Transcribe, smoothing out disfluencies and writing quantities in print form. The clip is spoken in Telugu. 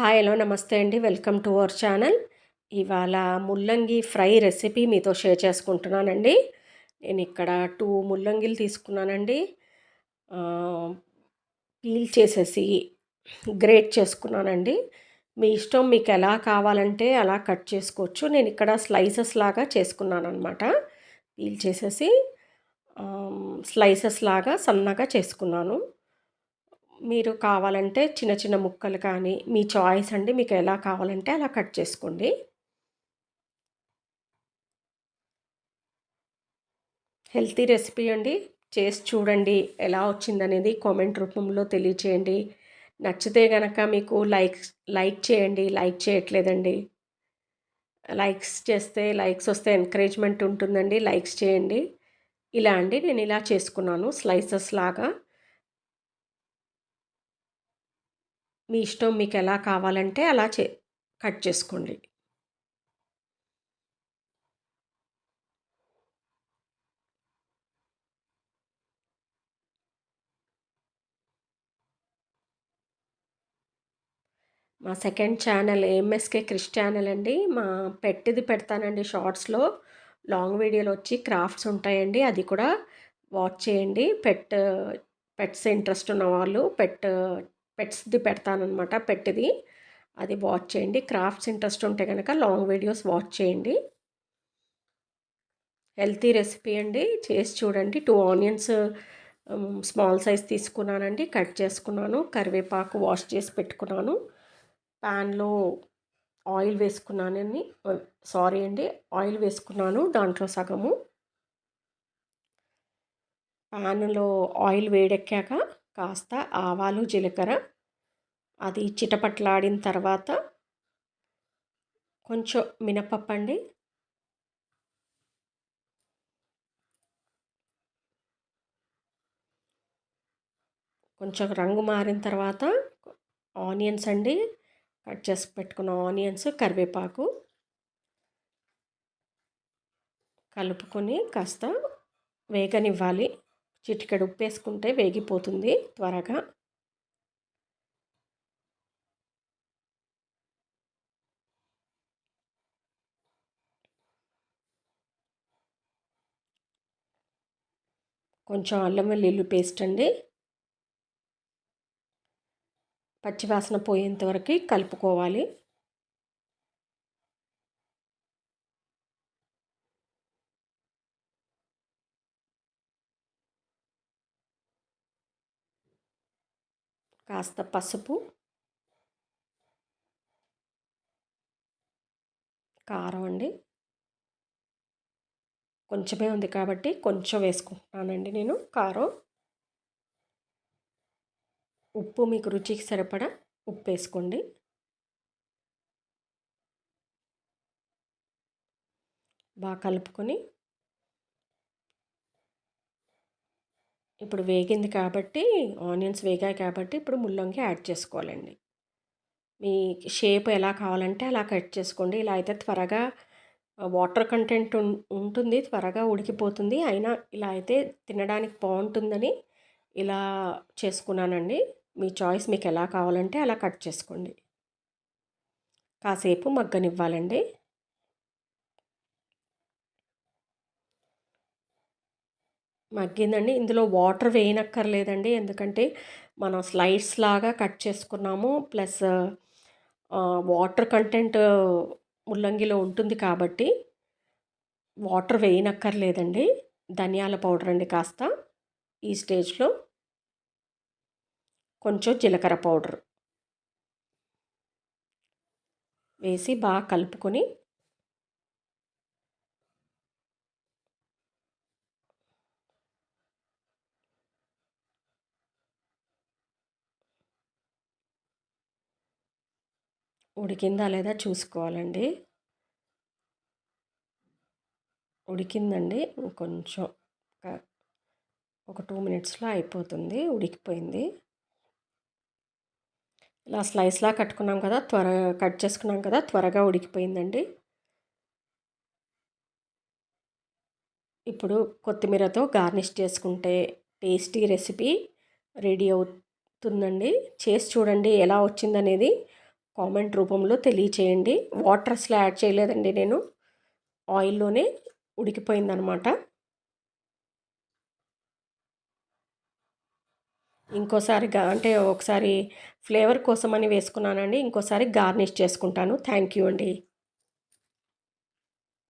హాయ్ హలో నమస్తే అండి. Welcome to our channel. ఇవాళ ముల్లంగి ఫ్రై రెసిపీ మీతో షేర్ చేసుకుంటున్నానండి. నేను ఇక్కడ 2 ముల్లంగిలు తీసుకున్నానండి. ఆహ్, పీల్ చేసేసి గ్రేట్ చేసుకున్నానండి. మీ ఇష్టం, మీకు ఎలా కావాలంటే అలా కట్ చేసుకోవచ్చు. నేను ఇక్కడ స్లైసెస్ లాగా చేసుకున్నాననమాట. పీల్ చేసేసి స్లైసెస్ లాగా సన్నగా చేసుకున్నాను. మీరు కావాలంటే చిన్న చిన్న ముక్కలు కానీ, మీ చాయిస్ అండి. మీకు ఎలా కావాలంటే అలా కట్ చేసుకోండి. హెల్తీ రెసిపీ అండి. చేసి చూడండి. ఎలా వచ్చిందనేది కామెంట్ రూపంలో తెలియచేయండి. నచ్చితే గనక మీకు లైక్ చేయండి. లైక్ చేయట్లేదండి. లైక్స్ చేస్తే లైక్స్ వస్తే ఎంకరేజ్మెంట్ ఉంటుందండి. లైక్స్ చేయండి. ఇలా అండి నేను ఇలా చేసుకున్నాను స్లైసెస్ లాగా. మీ ఇష్టం, మీకు ఎలా కావాలంటే అలా కట్ చేసుకోండి. మా సెకండ్ ఛానల్ ఏఎంఎస్కే క్రిష్ ఛానల్ అండి. మా పెట్ది పెడతానండి షార్ట్స్‌లో. లాంగ్ వీడియోలు వచ్చి క్రాఫ్ట్స్ ఉంటాయండి. అది కూడా వాచ్ చేయండి. పెట్స్ ఇంట్రెస్ట్ ఉన్నవాళ్ళు పెట్స్‌ది పెడతాననమాట పెట్‌ది. అది వాచ్ చేయండి. క్రాఫ్ట్స్ ఇంట్రెస్ట్ ఉంటే గనక లాంగ్ వీడియోస్ వాచ్ చేయండి. హెల్తీ రెసిపీ అండి. చేసి చూడండి. 2 ఆనియన్స్ స్మాల్ సైజ్ తీసుకున్నానండి. కట్ చేసుకున్నాను. కరివేపాకు వాష్ చేసి పెట్టుకున్నాను. ప్యాన్‌లో ఆయిల్ వేసుకున్నానండి. సారీ అండి. ఆయిల్ వేసుకున్నాను. దాంట్లో సగము. ప్యాన్‌లో ఆయిల్ వేడెక్కాక కాస్త ఆవాలు, జీలకర్ర అది చిటపట్లాడిన తర్వాత కొంచెం మినపప్పండి. కొంచెం రంగు మారిన తర్వాత ఆనియన్స్ అండి. కట్ చేసి పెట్టుకున్న ఆనియన్స్, కరివేపాకు కలుపుకొని కాస్త వేగనివ్వాలి. చిటికెడు ఉప్పేసుకుంటే వేగిపోతుంది త్వరగా. కొంచెం అల్లం వెల్లుల్లి పేస్ట్ అండి. పచ్చివాసన పోయేంత వరకు కలుపుకోవాలి. కాస్త పసుపు, కారం అండి. కొంచెమే ఉంది కాబట్టి కొంచెం వేసుకుంటున్నానండి నేను కారం. ఉప్పు మీకు రుచికి సరిపడా ఉప్పు వేసుకోండి. బాగా కలుపుకొని ఇప్పుడు వేగింది కాబట్టి, ఆనియన్స్ వేగాయి కాబట్టి ఇప్పుడు ముల్లంగి యాడ్ చేసుకోవాలండి. మీ షేప్ ఎలా కావాలంటే అలా కట్ చేసుకోండి. ఇలా అయితే త్వరగా వాటర్ కంటెంట్ ఉంటుంది, త్వరగా ఉడికిపోతుంది. అయినా ఇలా అయితే తినడానికి బాగుంటుందని ఇలా చేసుకున్నానండి. మీ చాయిస్, మీకు ఎలా కావాలంటే అలా కట్ చేసుకోండి. కాసేపు మగ్గనివ్వాలండి. మగ్గిందండి. ఇందులో వాటర్ వేయనక్కర్లేదండి. ఎందుకంటే మనం స్లైడ్స్ లాగా కట్ చేసుకున్నాము. ప్లస్ వాటర్ కంటెంట్ ముల్లంగిలో ఉంటుంది కాబట్టి వాటర్ వేయనక్కర్లేదండి. ధనియాల పౌడర్ అండి కాస్త ఈ స్టేజ్లో. కొంచెం జీలకర్ర పౌడర్ వేసి బాగా కలుపుకొని ఉడికిందా లేదా చూసుకోవాలండి. ఉడికిందండి. కొంచెం ఒక 2 మినిట్స్లో అయిపోతుంది. ఉడికిపోయింది. ఇలా స్లైస్లా కట్టుకున్నాం కదా, కట్ చేసుకున్నాం కదా, త్వరగా ఉడికిపోయిందండి. ఇప్పుడు కొత్తిమీరతో గార్నిష్ చేసుకుంటే టేస్టీ రెసిపీ రెడీ అవుతుందండి. చేసి చూడండి ఎలా వచ్చిందనేది కామెంట్ రూపంలో తెలియచేయండి. వాటర్ అసలు యాడ్ చేయలేదండి నేను. ఆయిల్‌లోనే ఉడికిపోయిందనమాట. ఇంకోసారి అంటే ఒకసారి ఫ్లేవర్ కోసమని వేసుకున్నానండి. ఇంకోసారి గార్నిష్ చేసుకుంటాను. థ్యాంక్ యూ అండి.